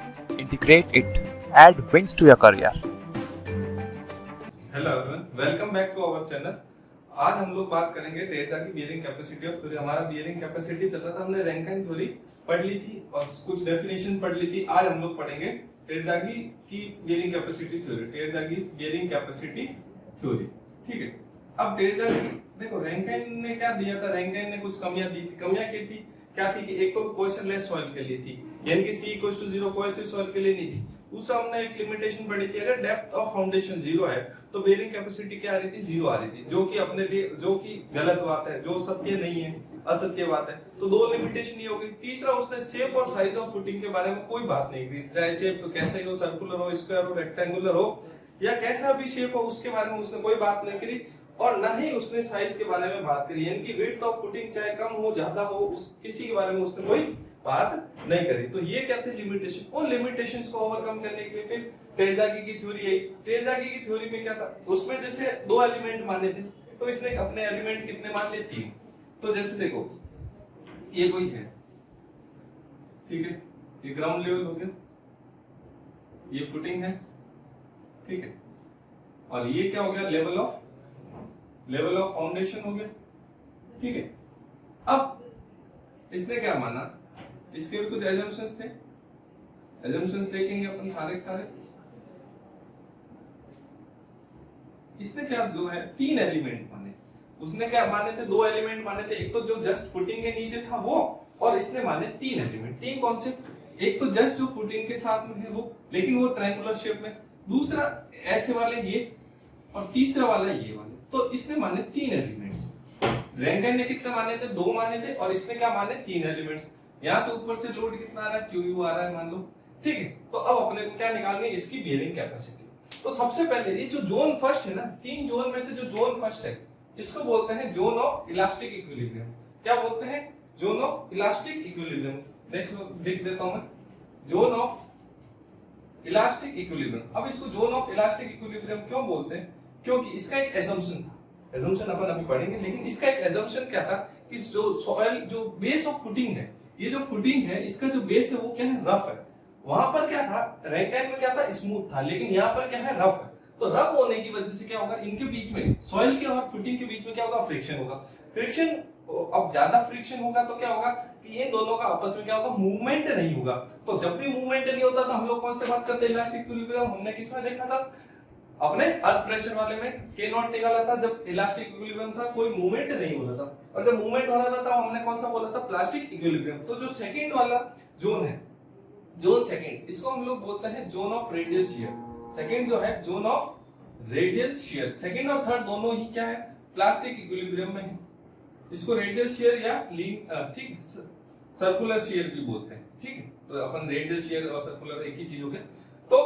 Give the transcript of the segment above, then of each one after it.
integrate it, add wings to your career. Hello everyone, welcome back to our channel. आज हम लोग बात करेंगे टेरेसा की बियरिंग कैपेसिटी ऑफ थ्योरी। हमारा बियरिंग कैपेसिटी चल रहा था, हमने रैंकिन थ्योरी पढ़ ली थी और कुछ डेफिनेशन पढ़ ली थी। आज हम लोग पढ़ेंगे टेरेसा की बियरिंग कैपेसिटी थ्योरी, टेरेसा की बियरिंग कैपेसिटी थ्योरी। ठीक है, अब टेरेसा की देखो, रैंकिन ने क्या दिया था, रैंकिन ने कुछ कमियां दी थी। कमियां क्या थी कि एक तो क्वेश्चनलेस सॉइल के लिए थी, यानी कि C = 0 कोहेसिव सॉइल के लिए नहीं थी। दूसरा हमने एक लिमिटेशन पढ़ी थी, अगर डेप्थ ऑफ फाउंडेशन 0 है तो बेयरिंग कैपेसिटी क्या आ रही थी, 0 आ रही थी, जो कि अपने लिए जो कि गलत बात है, जो सत्य नहीं है, असत्य बात है। तो दो लिमिटेशन ये हो गई। तीसरा, उसने शेप और साइज ऑफ फुटिंग के बारे में कोई बात नहीं की, चाहे शेप कैसे हो, सर्कुलर हो, स्क्वायर हो, रेक्टेंगुलर हो या कैसा भी शेप हो, उसके बारे में उसने कोई बात नहीं करी। और ना ही उसने साइज के बारे में बात करी, यानी कि विड्थ ऑफ फुटिंग चाहे कम हो ज्यादा हो, उस किसी के बारे में उसने कोई बात नहीं करी। तो ये क्या थे, लिमिटेशन। उन लिमिटेशंस को ओवरकम करने के लिए फिर टेरेसा की थ्योरी आई। टेरेसा की थ्योरी में क्या था, उसमें जैसे दो एलिमेंट माने थे, तो इसने अपने एलिमेंट कितने मान लिए, 3। तो जैसे देखो, ये कोई है, ठीक है, ये ग्राउंड लेवल हो गया, ये फुटिंग है, ठीक है, और ये क्या हो गया, लेवल ऑफ फाउंडेशन हो गया, ठीक है। अब इसने क्या माना, इसके भी कुछ एजम्पशंस थे, एजम्पशंस देखेंगे अपन सारे के सारे। इसने क्या जो है 3 एलिमेंट माने, उसने क्या माने थे, 2 एलिमेंट माने थे। एक तो जो जस्ट फुटिंग के नीचे था वो, और इसने माने 3 एलिमेंट। 3 कॉन्सेप्ट, एक तो जस्ट जो फुटिंग के साथ में है वो, लेकिन वो ट्रायंगुलर शेप में, दूसरा ऐसे वाले ये, और तीसरा वाला ये वाले। तो इसने माने 3 एलिमेंट्स। रैंकिन ने कितने माने थे, 2 माने थे, और इसने क्या माने, 3 एलिमेंट्स। यहां से ऊपर से लोड कितना आ रहा है, QU आ रहा है मान लो, ठीक है। तो अब अपने को क्या निकालनी है, इसकी बियरिंग कैपेसिटी। तो सबसे पहले ये जो जोन फर्स्ट है ना, 3 जोन में से जो जोन फर्स्ट है, इसको बोलते हैं जोन ऑफ इलास्टिक इक्विलिब्रियम। क्या बोलते हैं, जोन ऑफ इलास्टिक इक्विलिब्रियम। देख देता हूं मैं, जोन ऑफ इलास्टिक इक्विलिब्रियम। अब इसको जोन ऑफ इलास्टिक इक्विलिब्रियम क्यों बोलते हैं, क्योंकि इसका एक एजम्पशन था। एजम्पशन अपन अभी पढ़ेंगे, लेकिन इसका एक एजम्पशन क्या था कि जो सॉइल, जो बेस ऑफ फुटिंग है, ये जो फुटिंग है, इसका जो बेस है वो क्या है, रफ है। वहां पर क्या था, रैंकिन में क्या था, स्मूथ था, लेकिन यहाँ पर क्या है, रफ है। तो रफ होने की वजह से क्या होगा, इनके बीच में, सॉइल के और फुटिंग के बीच में क्या होगा, फ्रिक्शन होगा। फ्रिक्शन, अब ज्यादा फ्रिक्शन होगा तो क्या होगा कि इन दोनों का आपस में क्या होगा, मूवमेंट नहीं होगा। तो जब भी मूवमेंट नहीं होता तो हम लोग कौन से बात करते हैं, इलास्टिक इक्विलिब्रियम। हमने किसमें देखा था, अपने अर्थ प्रेशर वाले में K0 निकाला था, जब इलास्टिक इक्विलिब्रियम था, कोई मूवमेंट नहीं हो रहा था। और जब मूवमेंट हो रहा था तब हमने कौन सा बोला था, प्लास्टिक इक्विलिब्रियम। तो जो सेकंड वाला जोन है, जोन सेकंड, इसको हम लोग बोलते हैं zone of radial shear. Second जो है zone of radial shear, second और थर्ड दोनों ही क्या है, प्लास्टिक इक्विलिब्रियम में है। इसको रेडियल शियर या ठीक, सर्कुलर शियर भी बोलते हैं, ठीक है। तो अपन रेडियल शियर और सर्कुलर एक ही चीज हो गया। तो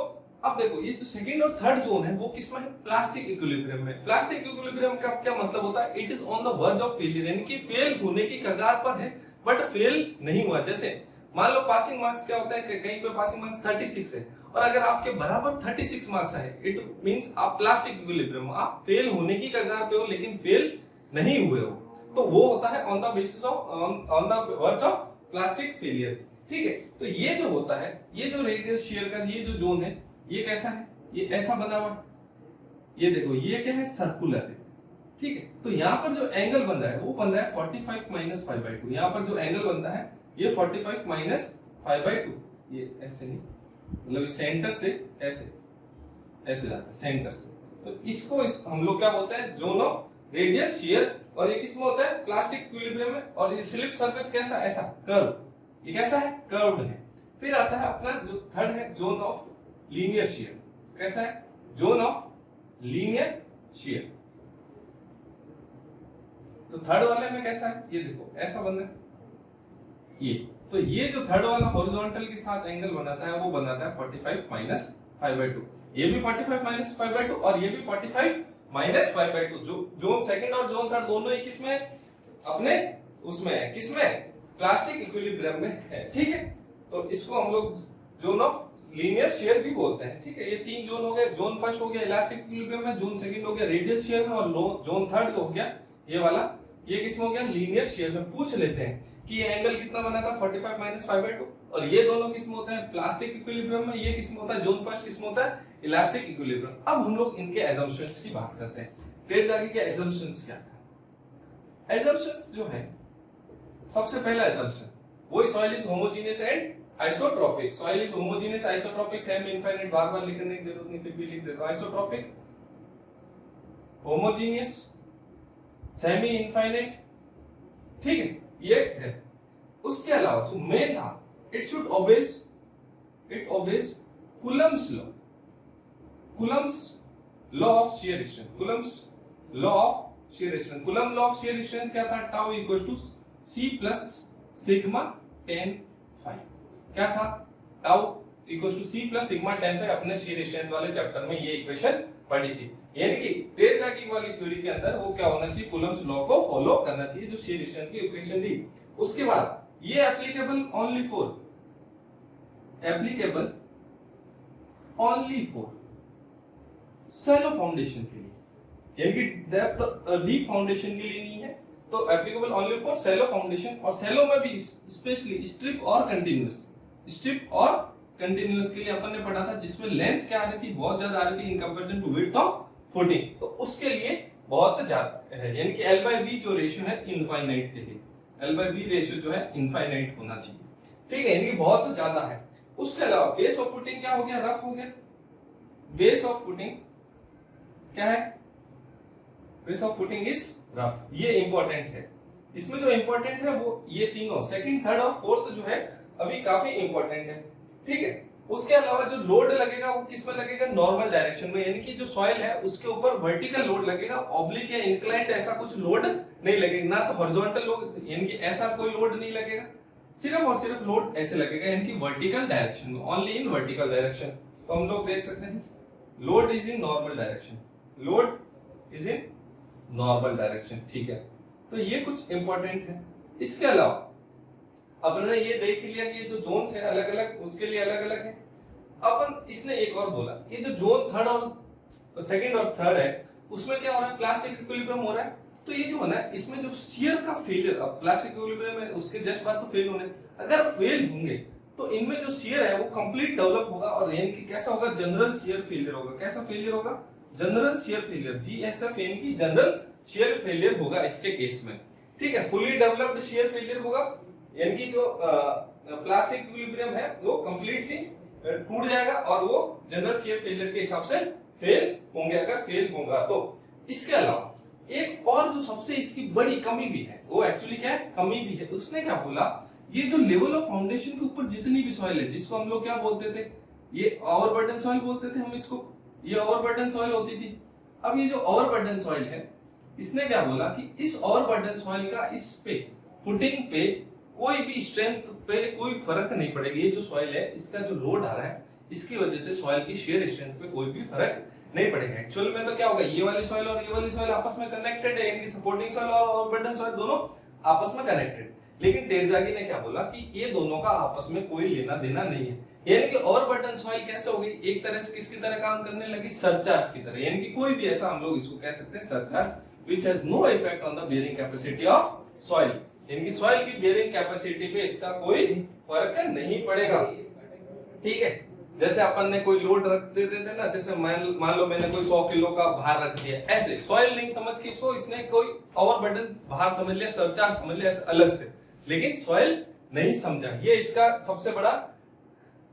अब देखो, ये जो सेकंड और थर्ड जोन है वो किसमें है, प्लास्टिक इक्विलिब्रियम में। प्लास्टिक इक्विलिब्रियम का क्या मतलब होता है, it is on the verge of failure, यानी कि फेल होने की कगार पर है बट फेल नहीं हुआ। जैसे मान लो पासिंग मार्क्स क्या होता है, कहीं पे पासिंग मार्क्स 36 है, और अगर आपके बराबर 36 मार्क्स आए, इट मींस आप प्लास्टिक इक्विलिब्रियम, आप फेल होने की कगार पे हो लेकिन फेल नहीं हुए हो। तो वो होता है on the basis of, on the verge of plastic failure, ठीक है। तो ये जो होता है, ये जो रेडियल शियर का ये जो जोन है, ये कैसा है, ये ऐसा बना हुआ, ये देखो, ये क्या है, सर्कुलर है, ठीक है। तो यहाँ पर जो एंगल बन रहा है वो बन रहा है 45 - 5/2। यहाँ पर जो एंगल बनता है ये 45 - 5/2। ये ऐसे नहीं, मतलब सेंटर से ऐसे ऐसे जाता है, सेंटर से। तो इसको हम लोग क्या बोलते हैं, जोन ऑफ रेडियल शियर। और ये किसमें होता है, प्लास्टिक इक्विलिब्रियम में। और ये स्लिप सरफेस कैसा, ऐसा कर्व, ये कैसा है, कर्व्ड है। फिर आता है अपना जो थर्ड है, जोन ऑफ लीनियर शियर। कैसा है, जोन ऑफ लीनियर शियर। तो थर्ड वाले में कैसा है, ये देखो ऐसा बन रहा है ये। तो ये जो थर्ड वाला हॉरिजॉन्टल के साथ एंगल बनाता है वो बनाता है 45 - 5/2। ये भी 45 - 5/2 और ये भी 45 - 5/2। जो जोन सेकंड और जोन थर्ड दोनों ही किसमें, अपने उसमें है, किसमें, प्लास्टिक इक्विलिब्रियम में है, ठीक है। तो इसको हम लोग जोन ऑफ लीनियर शेयर भी बोलते हैं, ठीक है। ये 3 जोन हो गए। जोन फर्स्ट हो गया इलास्टिक इक्विलिब्रियम में, जोन सेकंड हो गया रेडियल शेयर में, और जोन थर्ड हो गया ये वाला ये किसमें हो गया, लीनियर शेयर में। पूछ लेते हैं कि ये एंगल कितना बना था 45 माइनस 5/2, और ये दोनों किसमें होते हैं, प्लास्टिक इक्विलिब्रियम में। ये किसमें होता है, जोन फर्स्ट किसमें होता है, इलास्टिक इक्विलिब्रियम। अब हम लोग इनके एजम्पशंस की बात करते हैं। टेरजागी के एजम्पशंस क्या था। एजम्पशंस जो है, सबसे पहला एजम्पशन वही soil is homogeneous and isotropic. Soil is homogeneous isotropic, semi infinite, बार-बार लिखने की जरूरत नहीं, फिर भी लिख देता हूं। आइसोट्रोपिक, होमोजेनियस, सेमी इनफाइनाइट, ठीक है, ये है। उसके अलावा जो मेन था, it obeys Coulomb's law, Coulomb's law of shear strength, Coulomb's law of shear strength. Coulomb law of shear strength क्या था, tau equals to C plus sigma tan phi. क्या था, tau equals to C plus sigma tan phi. अपने shear strength वाले chapter में ये equation पढ़ी थी। यानी कि टेरजागी वाली थ्योरी के अंदर वो क्या होना चाहिए, कूलम्स लॉ को फॉलो करना चाहिए, जो शियर स्ट्रेंथ की इक्वेशन दी। उसके बाद ये applicable only for shallow foundation के लिए, यानी कि डेप्थ डीप फाउंडेशन के लिए नहीं है, तो applicable only for shallow foundation. और शैलो में भी स्पेशली स्ट्रिप और कंटिन्यूअस के लिए अपन ने पढ़ा था, जिसमें लेंथ क्या आ रही थी, बहुत ज्यादा आ रही थी in comparison to width of footing, तो उसके लिए बहुत ज्यादा है। यानी कि L/B जो रेशियो है इनफाइनाइट के लिए, L/B रेशियो जो है इनफाइनाइट होना चाहिए, ठीक है, यानी कि बहुत ज्यादा है। उसके अलावा बेस ऑफ फुटिंग क्या हो गया, रफ हो गया। बेस ऑफ फुटिंग क्या है, base of footing is rough, ये इंपॉर्टेंट है। इसमें जो इंपॉर्टेंट है वो ये तीनों, सेकंड, थर्ड और फोर्थ जो है अभी काफी इंपॉर्टेंट है, ठीक है। उसके अलावा जो लोड लगेगा वो किस में लगेगा, नॉर्मल डायरेक्शन में, यानी कि जो सॉइल है उसके ऊपर वर्टिकल लोड लगेगा, ऑब्लिक या इंक्लाइंड ऐसा कुछ लोड नहीं लगेगा, ना तो हॉरिजॉन्टल लोड, यानी कि ऐसा कोई लोड नहीं लगेगा, सिर्फ और सिर्फ लोड ऐसे लगेगा, यानी कि वर्टिकल डायरेक्शन में, ओनली इन वर्टिकल डायरेक्शन। तो हम लोग देख सकते हैं load is in normal direction, load is in normal direction, ठीक है। तो ये कुछ इंपॉर्टेंट है। इसके अलावा अपने ये देख लिया कि ये जो जोन्स है अलग अलग, उसके लिए अलग अलग है। अपन इसने एक और बोला, ये जो जोन थर्ड और सेकंड और थर्ड है उसमें क्या हो रहा है, प्लास्टिक इक्विलिब्रियम हो रहा है। तो ये जो है ना, इसमें जो शियर का फेलियर, अब प्लास्टिक इक्विलिब्रियम है उसके जस्ट बाद तो फेल होने, अगर फेल होंगे तो इनमें जो शियर है वो कंप्लीट डेवलप होगा, और यानी कि कैसा होगा, जनरल शियर फेलियर होगा। कैसा फेलियर होगा, जनरल शियर फेलियर, GSF, यानी कि जनरल शियर फेलियर होगा इसके केस में, ठीक है। फुली डेवलप्ड शियर फेलियर होगा, यानी कि जो प्लास्टिक इक्विलिब्रियम है वो कंप्लीटली टूट जाएगा और वो जनरल शियर फेलियर के हिसाब से फेल होंगे, अगर फेल होगा तो। इसके अलावा एक और जो सबसे इसकी बड़ी कमी भी है, वो एक्चुअली क्या है, कमी भी है, उसने क्या बोला, ये जो लेवल ऑफ फाउंडेशन के ऊपर जितनी भी सॉइल है, जिसको हम लोग क्या बोलते थे, ये ओवरबर्डन सॉइल बोलते थे हम इसको, ये ओवरबर्डन सॉइल होती थी। अब ये जो ओवरबर्डन सॉइल है, इसने क्या बोला कि इस ओवरबर्डन सॉइल का इस पे फुटिंग पे कोई भी स्ट्रेंथ पे कोई फर्क नहीं पड़ेगा। ये जो सॉइल है इसका जो लोड आ रहा है, इसकी वजह से सॉइल की शेयर स्ट्रेंथ पे कोई भी फर्क नहीं पड़ेगा। एक्चुअल में तो क्या होगा, ये वाली सॉइल और ये वाली सॉइल आपस में कनेक्टेड है, यानी सपोर्टिंग सॉइल और ओवरबर्डन सॉइल दोनों आपस में कनेक्टेड। लेकिन टेरजागी ने क्या बोला कि ये दोनों का आपस में कोई लेना देना नहीं है, यानी कि ओवरबर्डन सॉइल कैसे हो गई, एक तरह से किसकी तरह काम करने लगी, सरचार्ज की तरह, यानी कि कोई भी ऐसा हम लोग इसको कह सकते हैं surcharge, which has no effect on the bearing capacity of soil, यानी कि सॉइल की बेयरिंग कैपेसिटी पे इसका कोई फर्क नहीं पड़ेगा, ठीक है। जैसे अपन ने कोई लोड रख देते थे ना, जैसे मान लो मैंने कोई 100 किलो का भार रख दिया, ऐसे सॉइल नहीं समझ के इसको इसने कोई ओवरबर्डन भार समझ लिया, सरचार्ज समझ लिया ऐसे अलग से, लेकिन सॉइल नहीं समझा। ये इसका सबसे बड़ा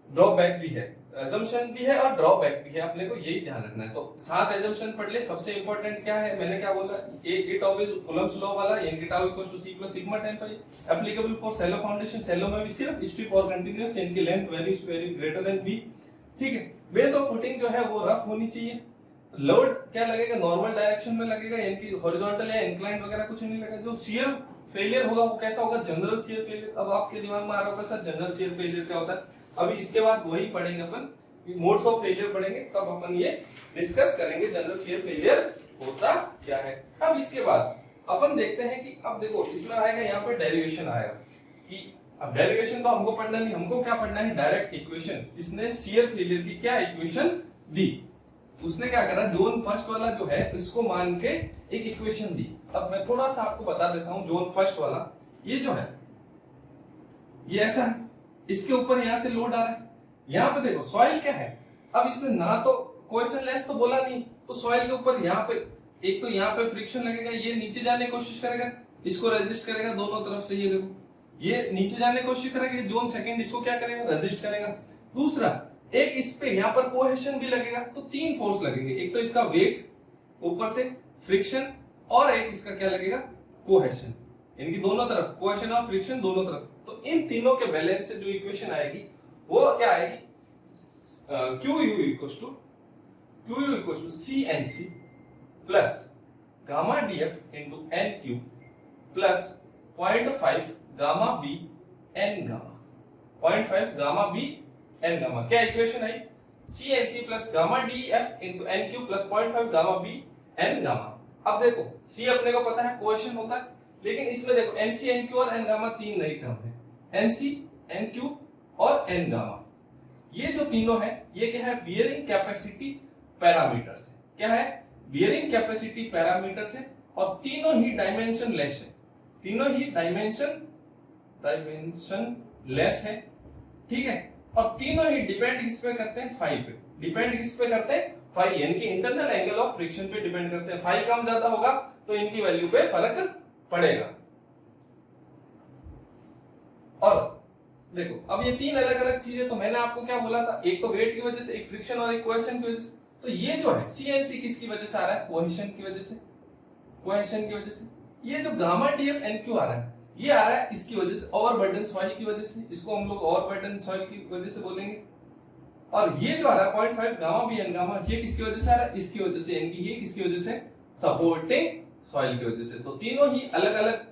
ड्रॉबैक भी है, assumption भी है और ड्रॉबैक भी है, अपने को यही ध्यान रखना है। तो 7 assumption पढ़ ले। सबसे इंपॉर्टेंट क्या है, मैंने क्या बोला, इट ऑब्वियस कूलम्स लॉ वाला, यानी कि tau equals to C plus sigma tan phi, applicable for shallow foundation, shallow में भी सिर्फ स्ट्रिप और कंटीन्यूअस, यानी कि length very greater than B, ठीक है। बेस ऑफ फुटिंग जो है वो रफ होनी चाहिए। लोड क्या लगेगा, नॉर्मल डायरेक्शन में लगेगा, यानी कि हॉरिजॉन्टल या इंक्लाइंड वगैरह कुछ नहीं लगेगा। जो शियर फेलियर होगा वो कैसा होगा, जनरल शियर फेलियर। अब आपके दिमाग में आ रहा होगा सर जनरल शियर फेलियर क्या होता है, अभी इसके बाद वही पढ़ेंगे अपन, मोड्स ऑफ फेलियर पढ़ेंगे, तब अपन ये डिस्कस करेंगे जनरल शियर फेलियर होता क्या है। अब इसके बाद अपन देखते हैं कि अब देखो इसमें आएगा यहाँ पे डेरिवेशन आएगा, कि अब डेरिवेशन तो हमको पढ़ना नहीं, हमको क्या पढ़ना है, डायरेक्ट इक्वेशन। इसने शियर फेलियर की क्या इक्वेशन दी, उसने क्या करा, जोन फर्स्ट वाला जो है इसको मान के एक इक्वेशन दी। अब मैं थोड़ा सा आपको बता देता हूं, जोन फर्स्ट वाला ये जो है ये ऐसा है, इसके ऊपर यहां से लोड आ रहा है। यहां पे देखो सॉइल क्या है, अब इसमें ना तो कोहेशन लेस तो बोला नहीं, तो सॉइल के ऊपर यहाँ पे एक तो यहाँ पे फ्रिक्शन लगेगा, ये नीचे जाने की कोशिश करेगा, इसको रेजिस्ट करेगा दोनों तरफ से। ये देखो ये नीचे जाने की कोशिश करेगा, जोन सेकंड इसको क्या करेगा, रेजिस्ट करेगा। दूसरा एक इस पे यहाँ पर कोहेशन भी लगेगा, तो तीन फोर्स लगेंगे, एक तो इसका वेट ऊपर से फ्रिक्शन, और एक इसका क्या लगेगा, कोहेशन। इनकी दोनों तरफ कोहेशन और फ्रिक्शन दोनों तरफ। तो इन तीनों के बैलेंस से जो इक्वेशन आएगी वो क्या आएगी, QU equal to CNC plus gamma DF into NQ plus 0.5 gamma B N gamma, 0.5 gamma B N gamma. क्या इक्वेशन आई, CNC plus gamma DF into NQ plus 0.5 gamma B N gamma. अब देखो C अपने को पता है cohesion होता है, लेकिन इसमें देखो NC NQ और N गामा तीन नई टर्म है, NC NQ और N गामा। ये जो तीनों है ये क्या है, बियरिंग कैपेसिटी पैरामीटर से, क्या है, बियरिंग कैपेसिटी पैरामीटर से, और तीनों ही डायमेंशन लेस है, तीनों ही डायमेंशन लेस है, ठीक है। और तीनों ही डिपेंड किस पे करते हैं, फाई पे। डिपेंड किस पे करते हैं, फाई, यानी कि इंटरनल एंगल ऑफ फ्रिक्शन पे डिपेंड करते हैं। फाई कम ज्यादा होगा तो इनकी वैल्यू पे फर्क पड़ेगा। और देखो अब ये तीन अलग अलग चीजें, तो मैंने आपको क्या बोला था, एक तो वेट की वजह से, एक फ्रिक्शन और एक कोहेशन की वजह से। तो ये जो है CNC किसकी वजह से आ रहा है, कोहेशन की वजह से, कोहेशन की वजह से। ये जो गामा DF NQ आ रहा है ये आ रहा है इसकी वजह से, ओवरबर्डन सॉइल की वजह से, इसको हम लोग ओवरबर्डन सॉइल की वजह से बोलेंगे। और ये जो आ रहा है 0.5 गामा B N गामा, ये किसकी वजह से आ रहा है, इसकी वजह से, यानी कि ये किसकी वजह से, सपोर्टिंग सॉइल की वजह से। तो तीनों ही अलग अलग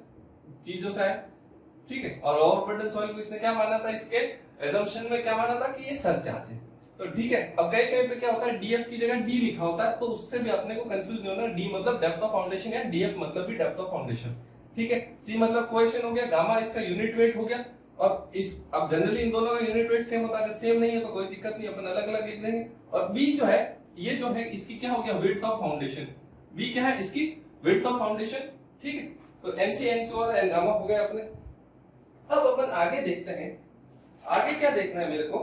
चीजों से आए, ठीक है। और ओवरबर्डन सॉइल को इसने क्या माना था, इसके एजम्पशन में क्या माना था कि ये सरचार्ज है, तो ठीक है। अब कहीं कहीं पे क्या होता है, DF की जगह D लिखा होता है, तो उससे भी अपने को कंफ्यूज नहीं होना। D मतलब डेप्थ ऑफ फाउंडेशन है, DF मतलब भी डेप्थ ऑफ फाउंडेशन, ठीक है। C मतलब कोहेशन हो गया, गामा इसका यूनिट वेट हो गया। और इस अब जनरली इन दोनों का यूनिट वेट सेम होता है, अगर सेम नहीं है तो कोई दिक्कत नहीं, अपन अलग अलग लिख देंगे। और B जो है ये जो है इसकी क्या हो गया, विड्थ ऑफ फाउंडेशन। B क्या है, इसकी विड्थ ऑफ फाउंडेशन, ठीक है। तो NC NQ और N गामा हो गए अपने। अब अपन आगे देखते हैं, आगे क्या देखना है मेरे को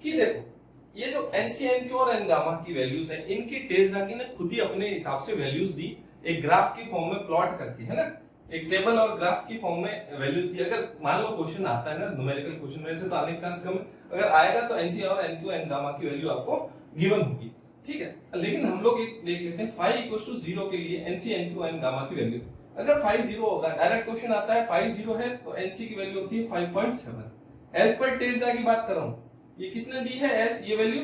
कि देखो ये जो NC NQ और N गामा की वैल्यूज है, इनकी टेरजाकी ने खुद ही अपने हिसाब से वैल्यूज दी, एक ग्राफ की फॉर्म में प्लॉट करके, है ना, एक टेबल और ग्राफ की फॉर्म में वैल्यूज दी। अगर मान लो क्वेश्चन आता है ना, न्यूमेरिकल क्वेश्चन, वैसे तो आने के चांस कम है, अगर आएगा तो NC और NQ N गामा की वैल्यू आपको गिवन होगी, ठीक है। लेकिन हम लोग एक देख लेते हैं, फाई इक्वल टू 0 के लिए NC NQ N गामा की वैल्यू, अगर फाई 0 होगा, डायरेक्ट क्वेश्चन आता है फाई 0 है तो NC की वैल्यू होती है 5.7। एज पर टेरजा की बात कर रहा हूं, ये किसने दी है, एज ये वैल्यू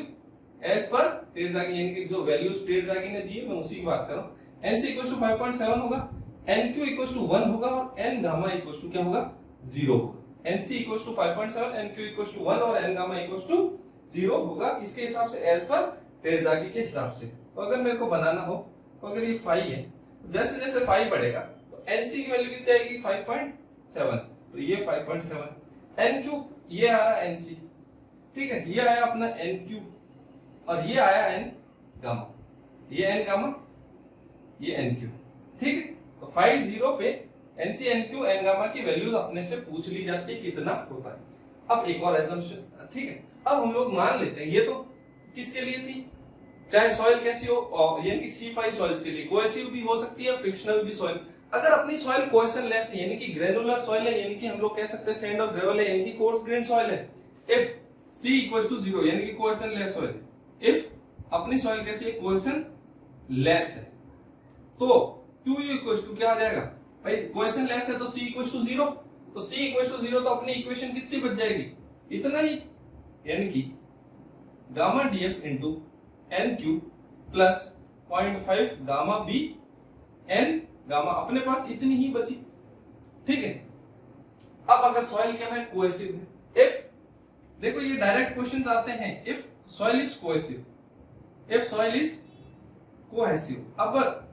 एज पर टेरजाकी, यानी कि जो वैल्यूज टेरजाकी ने दी है मैं उसी की बात कर रहा हूं। NC इक्वल टू 5.7 होगा, NQ इक्वल टू 1 होगा, और N गामा इक्वल टू क्या होगा, 0 होगा। NC equal to 5.7, NQ equal to 1 और N गामा इक्वल टू 0 होगा, इसके हिसाब से, एज पर टेरजाकी के हिसाब से। तो अगर मेरे को बनाना हो तो अगर ये फाई है, जैसे जैसे फाई बढ़ेगा तो NC की वैल्यू कितनी आएगी, 5.7, तो ये 5.7। NQ ये आ रहा है NC, ठीक है, ये आया अपना NQ, और ये आया N गामा, ये N गामा, ये NQ, ठीक है। तो फाई 0 पे NC NQ N गामा की वैल्यूज अपने से पूछ ली जाती है कितना होता है। अब एक और एजम्पशन, ठीक है, अब हम लोग मान लेते हैं, ये तो किसके लिए थी, चाहे सॉइल कैसी हो, यानी कि C5 सॉइल्स के लिए, कोहेसिव भी हो सकती है, फ्रिक्शनल भी सॉइल। अगर अपनी सॉइल कोहेशन लेस है, यानी कि ग्रेनुलर सॉइल है, यानी कि हम लोग कह सकते हैं सैंड और ग्रेवल है, यानी कि कोर्स ग्रेन सॉइल है, इफ C इक्वल टू 0 यानी कि कोहेशन लेस सॉइल, इफ अपनी सॉइल कैसी है, कोहेशन लेस है, तो QU इक्वल टू क्या आ जाएगा भाई, कोहेशन लेस है तो C इक्वल टू 0, तो C इक्वल टू 0 तो अपनी इक्वेशन कितनी बच जाएगी, इतना ही, यानी कि gamma DF into NQ plus 0.5 gamma B N gamma, अपने पास इतनी ही बची, ठीक है। अब अगर सॉइल क्या है, कोहेसिव है, इफ देखो ये डायरेक्ट क्वेश्चंस आते हैं, if soil is cohesive, if soil is cohesive, अब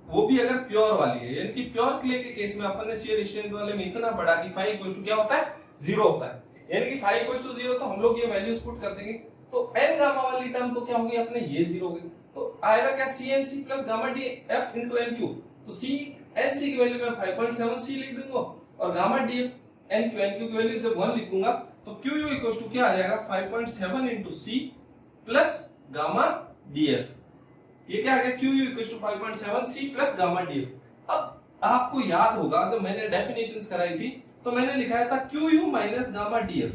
वो भी अगर प्योर वाली है, यानी कि प्योर क्ले के केस में अपन ने शियर स्ट्रेंथ वाले में इतना पढ़ा कि फाई इक्वल टू क्या होता है, 0 होता है, यानी कि फाई इक्वल टू 0, तो हम लोग ये वैल्यूज पुट कर देंगे। तो n गामा वाली टर्म तो क्या होगी अपने ये 0 होगी, तो आएगा क्या CNC plus gamma DF into NQ। तो CNC की वैल्यू मैं 5.7 C लिख दूंगा और गामा DF NQ की वैल्यू जब 1 लिखूंगा तो QU इक्वल्स टू क्या आ जाएगा 5.7 into C plus gamma DF। ये क्या आ गया QU equals to 5.7 C plus gamma DF। अब आपको याद होगा जब मैंने डेफिनेशंस कराई थी तो मैंने लिखाया था QU माइनस गामा DF,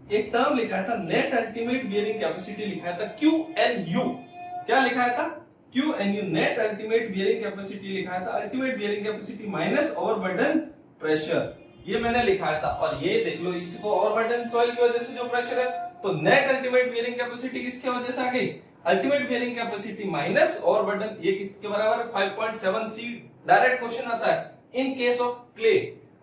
एक टर्म लिखा था नेट अल्टीमेट बियरिंग कैपेसिटी, लिखा था QNU। क्या लिखाया था QNU, net ultimate bearing capacity लिखा था ultimate bearing capacity minus overburden pressure, ये मैंने लिखाया था। और ये देख लो इसको ओवरबर्डन सॉइल की वजह से जो प्रेशर है, तो नेट अल्टीमेट बियरिंग कैपेसिटी किसके वजह से आ गई, ultimate bearing capacity minus overburden, ये किसके बराबर है 5.7 C। डायरेक्ट क्वेश्चन आता है इन केस ऑफ क्ले।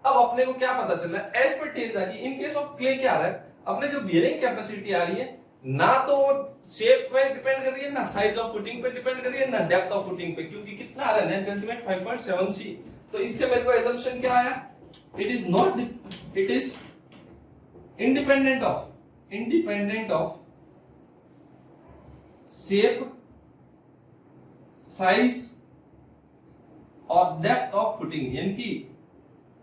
अब अपने को क्या पता चल रहा है एज पर Terzaghi, in case of clay क्या आ रहा है, अपने जो बियरिंग कैपेसिटी आ रही है ना तो शेप पे डिपेंड कर रही है, ना साइज ऑफ फुटिंग पे डिपेंड कर रही है, ना डेप्थ ऑफ फुटिंग पे, क्योंकि कितना आ रहा है नेट अल्टीमेट 5.7 C। तो इससे मेरे को assumption क्या आया, it is independent of shape, size और डेप्थ ऑफ फुटिंग, यानी कि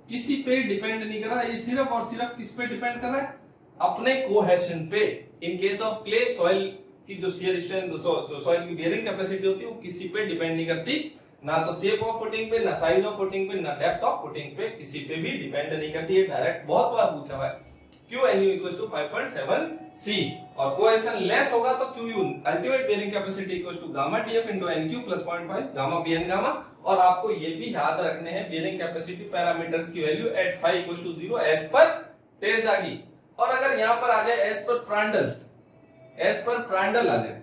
किसी पे डिपेंड नहीं कर रहा, ये सिर्फ और सिर्फ किस पे डिपेंड कर रहा है, अपने कोहेशन पे। इन केस ऑफ क्ले सॉइल की जो शियर स्ट्रेंथ, सॉइल की बियरिंग कैपेसिटी होती है वो किसी पे डिपेंड नहीं करती, ना तो शेप ऑफ फुटिंग पे, ना साइज ऑफ फुटिंग पे, ना डेप्थ ऑफ फुटिंग पे, किसी पे भी डिपेंड नहीं करती है। डायरेक्ट बहुत बार पूछा हुआ है। QNU इक्वल्स टू 5.7 C और कोहेशन लेस होगा तो QU ultimate bearing capacity equals to gamma DF into NQ plus 0.5 gamma BN gamma. और आपको ये भी याद रखने हैं बियरिंग कैपेसिटी पैरामीटर्स की value at phi equals to 0 as पर टेलज़ागी। और अगर यहां पर आ जाए एज पर प्रांडल आ जाए,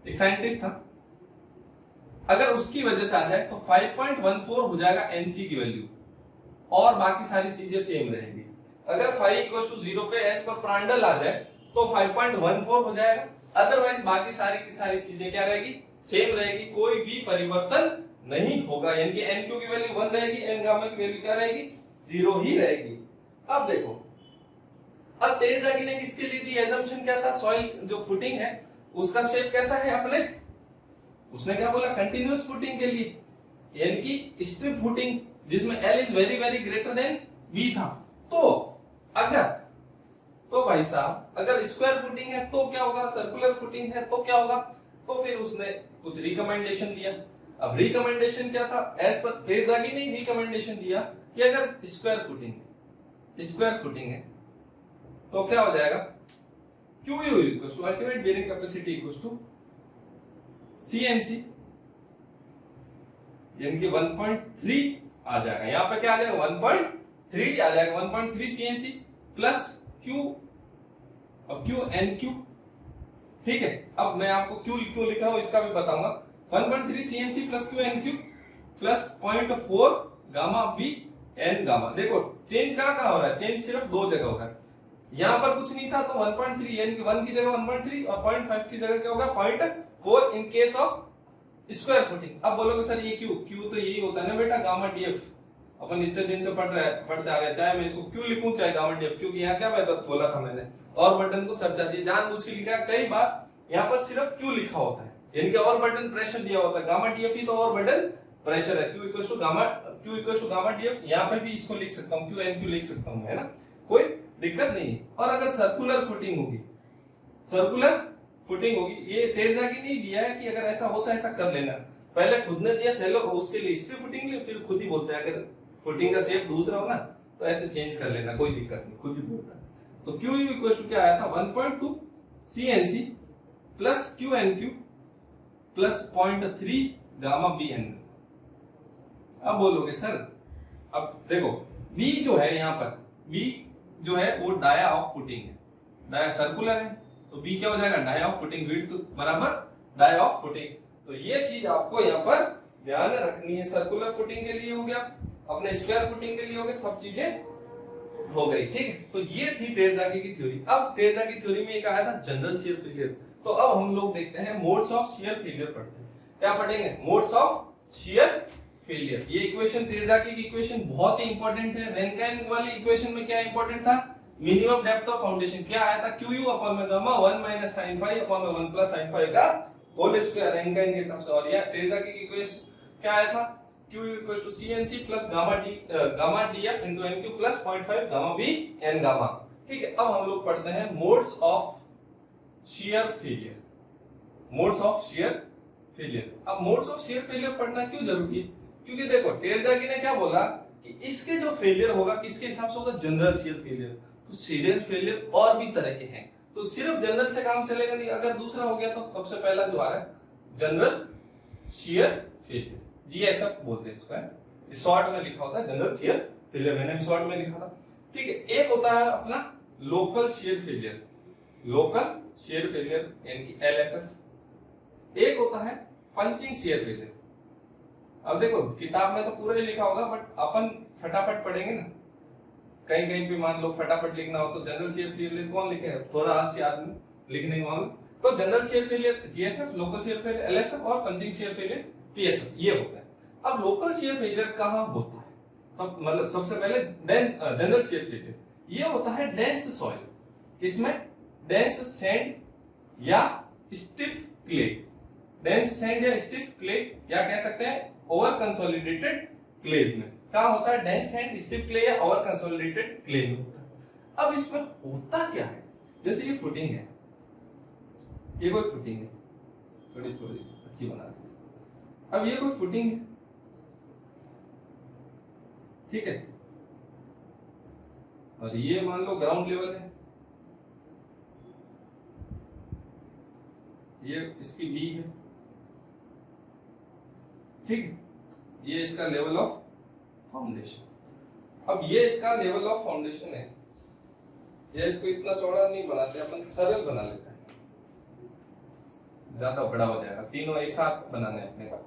एक साइंटिस्ट था, अगर उसकी वजह से आ जाए तो 5.14 हो जाएगा NC की वैल्यू और बाकी सारी चीजें सेम रहेगी। अगर phi इक्वल्स टू 0 पे एज पर प्रांडल आ जाए तो 5.14 हो जाएगा, अदरवाइज बाकी सारी की सारी चीजें क्या रहेगी, सेम रहेगी, कोई भी परिवर्तन नहीं होगा। यानी कि NQ की वैल्यू 1 रहेगी, N गामा की वैल्यू क्या रहेगी, 0 ही रहेगी। अब देखो, अब टेलज़ागी ने किसके लिए दी assumption क्या था, सॉइल जो फुटिंग है उसका शेप कैसा है अपने, उसने क्या बोला कंटीन्यूअस फुटिंग के लिए, यानी कि स्ट्रिप फुटिंग जिसमें L is very very greater than B था। तो भाई साहब अगर स्क्वायर फुटिंग है तो क्या होगा, सर्कुलर फुटिंग है तो क्या होगा, तो फिर उसने कुछ रिकमेंडेशन दिया। अब रिकमेंडेशन क्या था, एज पर टेलज़ागी ने रिकमेंडेशन दिया कि अगर स्क्वायर फुटिंग है तो क्या हो जाएगा, QU equals to ultimate bearing capacity equals to CNC, यानी कि 1.3 आ जाएगा, यहां पे क्या आ जाएगा 1.3 आ जाएगा, 1.3 CNC प्लस QNQ। ठीक है, अब मैं आपको क्यों लिख रहा हूं इसका भी बताऊंगा। 1.3 CNC plus QNQ plus 0.4 gamma BN gamma. देखो चेंज कहां हो रहा है, चेंज सिर्फ दो जगह हो रहा है, यहां पर कुछ नहीं था तो 1.3 यानी कि 1 की जगह 1.3 और 0.5 की जगह क्या होगा 0.4 इन केस ऑफ स्क्वायर फुटिंग। अब बोलोगे सर ये क्यू तो यही होता है ना बेटा, गामा DF अपन इतने दिन से पढ़ते आ रहे हैं, चाहे मैं इसको क्यों लिखूं चाहे गामा DF, क्योंकि यहाँ क्या बोला था मैंने, और बटन को सरचा दिया, जानबूझ के लिखा, कई बार यहाँ पर सिर्फ क्यू लिखा होता है, इनके और बटन प्रेशर दिया होता है, गामा DF ही तो और बटन प्रेशर है, Q equals to gamma DF, यहाँ पे भी इसको लिख सकता हूँ, QNQ लिख सकता हूँ, है ना, कोई दिक्कत नहीं है। और अगर सर्कुलर फुटिंग होगी, ये टेलज़ागी नहीं दिया है कि अगर ऐसा होता है ऐसा कर लेना, पहले खुद ने दिया सेलो उसके लिए स्ट्रिप फुटिंग लिए, फिर खुद ही बोलते हैं अगर फुटिंग का शेप दूसरा हो ना तो ऐसे चेंज कर लेना, कोई दिक्कत नहीं, खुद ही बोलता है। तो QU इक्वल्स टू क्या आया था 1.2 CNC plus QNQ plus 0.3 gamma BN। अब बोलोगे सर, अब देखो B जो है यहाँ पर, B जो है वो डाया ऑफ फुटिंग है, डाया सर्कुलर है तो B क्या हो जाएगा, डाया ऑफ फुटिंग विड्थ बराबर डाया ऑफ फुटिंग। तो ये चीज आपको यहाँ पर ध्यान रखनी है, सर्कुलर फुटिंग के लिए हो गया, अपने स्क्वायर फुटिंग के लिए हो गए, सब चीजें हो गई, ठीक है। तो ये थी टेलज़ागी की थ्योरी। अब टेलज़ागी थ्योरी में एक आया था जनरल शियर फेलियर, तो अब हम लोग देखते हैं मोड्स ऑफ शियर फेलियर पढ़ते हैं। क्या पढ़ेंगे, मोड्स ऑफ शियर फेलियर। ये इक्वेशन टेलज़ागी की इक्वेशन बहुत ही इंपॉर्टेंट है। रैंकिन वाली इक्वेशन में क्या इंपॉर्टेंट था, मिनिमम डेप्थ ऑफ फाउंडेशन क्या आया था, QU अपॉन में gamma 1 minus sin phi upon में 1 प्लस sin फाई का होल स्क्वायर रैंकिन के हिसाब से। और यह टेरेसा की इक्वेशन क्या आया था, QU equal to CNC plus gamma DF into NQ plus 0.5 gamma B n gamma. ठीक है, अब हम लोग पढ़ते हैं modes of shear failure. Modes of shear failure. अब मोड्स ऑफ शियर फेलियर पढ़ना क्यों जरूरी है, क्योंकि देखो टेरेसा ने क्या बोला कि इसके जो फेलियर होगा किसके हिसाब से होगा, जनरल शियर फेलियर। तो शियर फेलियर और भी तरह के हैं, तो सिर्फ जनरल से काम चलेगा नहीं, अगर दूसरा हो गया तो सबसे पहला जो आ रहा है जनरल शियर फेलियर, GSF बोलते हैं इसको, शॉर्ट में लिखा होता है जनरल शियर फेलियर, मैंने भी शॉर्ट में लिखा था। ठीक है, एक होता है अपना local shear failure, local shear failure यानी कि LSF। एक होता है पंचिंग शियर फेलियर। अब देखो किताब में तो पूरा ही लिखा होगा, बट अपन फटाफट पढ़ेंगे ना, कहीं कहीं पे मान लो फटाफट लिखना हो तो जनरल शेयर फेलियर कौन लिखे, थोड़ा आलसी आदमी लिखने का मामला, तो general share failure GSF, local share failure LSF और पंचिंग शेयर फेलियर PSF ये होता है। अब लोकल शेयर फेलियर कहाँ होता है, मतलब सबसे पहले जनरल शेयर फेलियर ये होता है डेंस सॉइल, इसमें डेंस सैंड या स्टिफ क्ले, डेंस सैंड या स्टिफ क्ले या कह सकते हैं ओवर कंसोलिडेटेड क्लेज में क्या होता है, डेंस सैंड, स्टिफ क्ले या ओवर कंसोलिडेटेड क्ले में होता है। अब इसमें होता क्या है, जैसे ये फुटिंग है, ये कोई फुटिंग है, थोड़ी थोड़ी अच्छी बना दी। अब ये कोई फुटिंग है, ठीक है, और ये मान लो ग्राउंड लेवल है, ये इसकी बी है, ठीक है, ये इसका लेवल ऑफ फाउंडेशन। अब ये इसका लेवल ऑफ फाउंडेशन है, ये इसको इतना चौड़ा नहीं बनाते, अपन सरल बना लेते हैं, ज्यादा बड़ा हो जाएगा, तीनों एक साथ बनाने अपने का,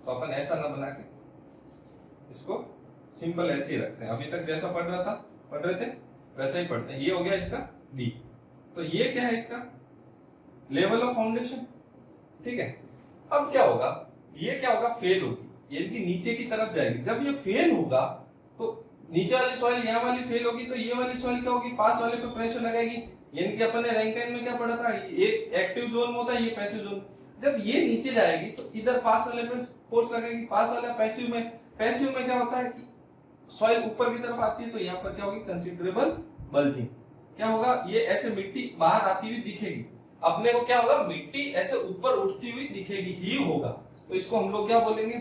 तो अपन ऐसा ना बना के इसको सिंपल ऐसे ही रखते हैं। अभी तक जैसा पढ़ रहे थे वैसा ही पढ़ते हैं। ये हो गया इसका डी, तो ये क्या है इसका लेवल ऑफ फाउंडेशन, ठीक है। अब क्या होगा, ये क्या होगा, फेल होगी, यानी कि नीचे की तरफ जाएगी। जब ये फेल होगा तो नीचे वाली सॉइल यहाँ वाली फेल होगी, तो ये वाली सॉइल क्या होगी, पास वाले पे प्रेशर लगाएगी, यानी कि अपन ने रैंकिन में क्या पढ़ा था, एक एक्टिव जोन में होता है, ये पैसिव जोन। जब ये नीचे जाएगी तो इधर पास वाले पे फोर्स लगेगी, पास वाला पैसिव में क्या होता है कि सॉइल ऊपर की तरफ आती है, तो यहाँ पर क्या होगी, कंसीडरेबल बल्जिंग। क्या होगा, ये ऐसे मिट्टी बाहर आती हुई दिखेगी, अपने को क्या होगा, मिट्टी ऐसे ऊपर उठती हुई दिखेगी, हीव होगा, तो इसको हम लोग क्या बोलेंगे,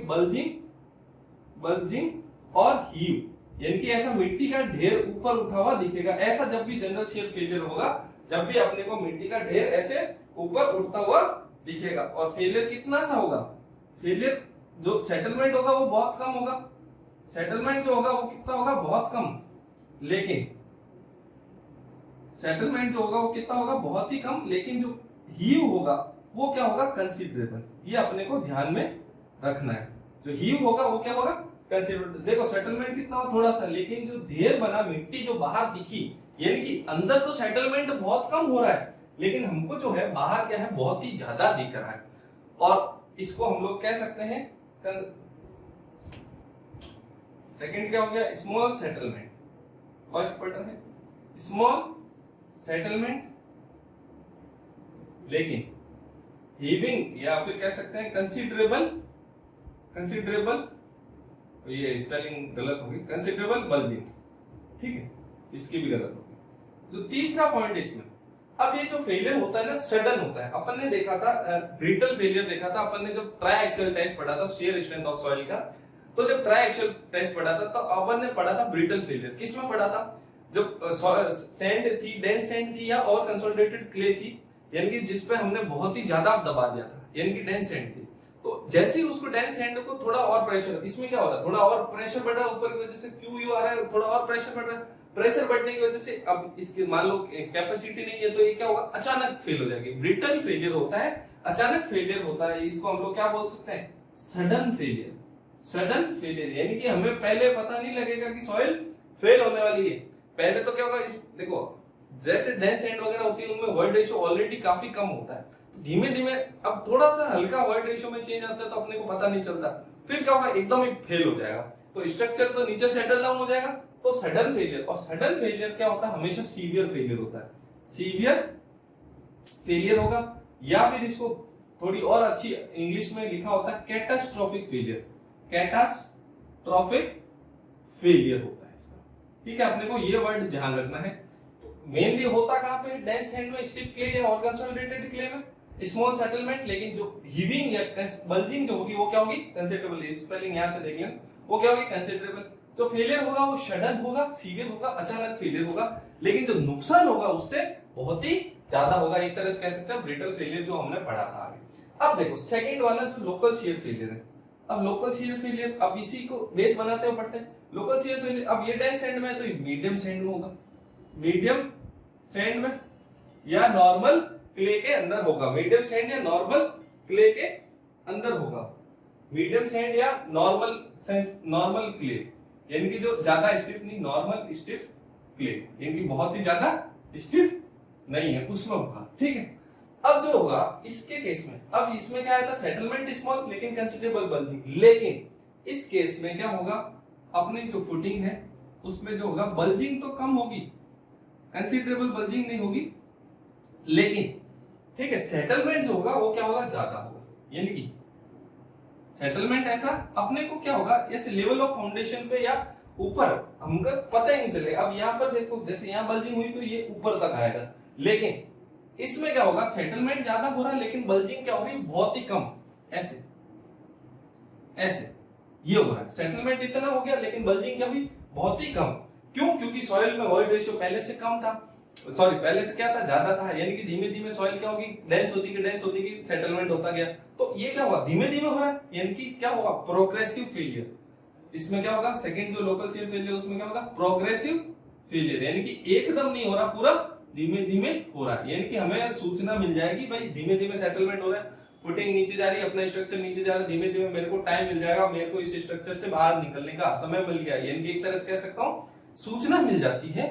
बल्जिंग और हीव, यानी कि ऐसा मिट्टी का ढेर ऊपर उठा हुआ दिखेगा। ऐसा जब भी जनरल शेयर फेलियर होगा, जब भी अपने को मिट्टी का ढेर ऐसे ऊपर उठता हुआ दिखेगा। और फेलियर कितना सा होगा, फेलियर जो सेटलमेंट होगा वो बहुत कम होगा, सेटलमेंट जो होगा वो कितना होगा, बहुत कम, लेकिन सेटलमेंट जो होगा वो कितना होगा, बहुत ही कम, लेकिन जो हीव होगा वो क्या होगा, कंसीडरेबल। ये अपने को ध्यान में रखना है, जो हीव होगा वो क्या होगा, कंसीडरेबल। देखो सेटलमेंट कितना हो, थोड़ा सा, लेकिन जो ढेर बना मिट्टी जो बाहर दिखी, यानी कि अंदर तो सेटलमेंट बहुत कम हो रहा है, लेकिन हमको जो है बाहर क्या है, बहुत ही ज्यादा दिख रहा है। और इसको हम लोग कह सकते हैं, सेकंड क्या हो गया, स्मॉल सेटलमेंट। फर्स्ट पैटर्न है स्मॉल सेटलमेंट, लेकिन हीविंग या फिर कह सकते हैं कंसीडरेबल, ये स्पेलिंग गलत होगी, कंसीडरेबल बल्जिंग, ठीक है, इसकी भी गलत होगी। जो तीसरा पॉइंट इसमें, अब ये जो फेलियर होता है ना, सडन होता है। अपन ने देखा था ब्रिटल फेलियर देखा था अपन ने, जब ट्राई एक्सियल टेस्ट पढ़ा था शियर स्ट्रेंथ ऑफ सॉइल का, तो जब ट्राई एक्सियल टेस्ट पढ़ा था तो अपन ने पढ़ा था ब्रिटल फेलियर। किसमें पढ़ा था, जब सैंड थी, डेंस सैंड थी या और कंसोलिडेटेड क्ले थी, यानी कि जिसपे हमने बहुत ही ज्यादा दबा दिया था, यानी कि डेंस सैंड थी। तो जैसे ही उसको डेंस सैंड को थोड़ा और प्रेशर, इसमें क्या हो रहा है, थोड़ा और प्रेशर बढ़ रहा है, ऊपर की वजह से QU आ रहा है, थोड़ा और प्रेशर बढ़ रहा है, प्रेशर बढ़ने की वजह से अब इसकी मान लो कैपेसिटी नहीं है, तो ये क्या होगा, अचानक फेल हो जाएगी। ब्रिटल फेलियर होता है, अचानक फेलियर होता है, इसको हम लोग क्या बोल सकते हैं, सडन फेलियर। सडन फेलियर यानी कि हमें पहले पता नहीं लगेगा कि सॉइल फेल होने वाली है। पहले तो क्या होगा, इस देखो जैसे डेंस सैंड वगैरह होती है उनमें वर्ड रेशियो ऑलरेडी काफी कम होता है, तो धीमे धीमे अब थोड़ा सा हल्का वर्ड रेशियो में चेंज आता है तो अपने को पता नहीं चलता, फिर क्या होगा, एकदम ही फेल हो जाएगा। तो स्ट्रक्चर तो नीचे सेटल डाउन हो जाएगा, तो सडन फेलियर। और सडन फेलियर क्या होता है, हमेशा सीवियर फेलियर होता है, सीवियर फेलियर होगा, या फिर इसको थोड़ी और अच्छी इंग्लिश में लिखा होता है कैटास्ट्रोफिक फेलियर, कैटास्ट्रोफिक फेलियर होता है इसका। ठीक है, अपने को ये वर्ड ध्यान रखना है। मेनली होता कहां पे, डेंस सैंड में, स्टिफ क्ले या कंसोलिडेटेड क्ले में, स्मॉल सेटलमेंट। लेकिन जो हीविंग या बल्जिंग जो होगी वो क्या होगी, कंसिडरेबल। स्पेलिंग यहां से देख लें, वो क्या होगी, कंसिडरेबल। तो फेलियर होगा वो सडन होगा, सीवियर होगा, अचानक फेलियर होगा, लेकिन जो नुकसान होगा उससे बहुत ही ज्यादा होगा। एक तरह से कह सकते हैं ब्रिटल फेलियर जो हमने पढ़ा था आगे। अब देखो सेकंड वाला जो लोकल शियर फेलियर है। अब लोकल शियर फेलियर, अब इसी को बेस बनाते हुए पढ़ते हैं। लोकल शियर फेलियर, अब ये डेंस सैंड में है तो ये मीडियम सैंड में होगा, मीडियम सैंड में या नॉर्मल क्ले के अंदर होगा। मीडियम सैंड या नॉर्मल क्ले के अंदर होगा, मीडियम सैंड या नॉर्मल क्ले, यानी कि जो ज्यादा स्टिफ नहीं, नॉर्मल स्टिफ क्ले, यानी कि बहुत ही ज्यादा स्टिफ नहीं है, उसमें होगा। ठीक है, अब जो होगा इसके केस में, अब इसमें क्या आया था, सेटलमेंट स्मॉल लेकिन कंसिडरेबल बल्जिंग। लेकिन इस केस में क्या होगा, अपनी जो फुटिंग है उसमें जो होगा बल्जिंग तो कम होगी, कंसिडरेबल बल्जिंग नहीं होगी, लेकिन ठीक है सेटलमेंट जो होगा वो क्या होगा, ज्यादा होगा। यानी कि सेटलमेंट ऐसा अपने को क्या होगा, जैसे लेवल ऑफ फाउंडेशन पे या ऊपर हमको पता ही नहीं चलेगा। अब यहाँ पर देखो, जैसे यहाँ बल्जिंग हुई तो ये ऊपर तक आएगा, लेकिन इसमें क्या होगा, सेटलमेंट ज्यादा हो रहा है लेकिन बल्जिंग क्या होगी, बहुत ही कम। ऐसे ऐसे ये हो रहा है, सेटलमेंट इतना हो गया लेकिन बल्जिंग क्या हुई, बहुत ही कम। क्यों, क्योंकि सॉइल में वॉइड रेशियो पहले से कम था, सॉरी पहले से क्या था, ज्यादा था। यानी कि धीमे धीमे सॉइल क्या होगी, डेंस होती गई, सेटलमेंट होता गया। तो ये क्या हुआ, धीमे धीमे हो रहा है, यानी कि क्या होगा, प्रोग्रेसिव फेलियर। इसमें क्या होगा, सेकंड जो लोकल शियर फेलियर उसमें क्या होगा, प्रोग्रेसिव फेलियर, यानी कि एकदम नहीं हो रहा, पूरा धीमे धीमे हो रहा है। यानी कि हमें सूचना मिल जाएगी भाई धीमे धीमे सेटलमेंट हो रहा है, फुटिंग नीचे जा रही है, अपना स्ट्रक्चर नीचे जा रहा है, धीमे धीमे मेरे को टाइम मिल जाएगा, मेरे को इस स्ट्रक्चर से बाहर निकलने का समय मिल गया। यानी कि एक तरह से कह सकता हूं सूचना मिल जाती है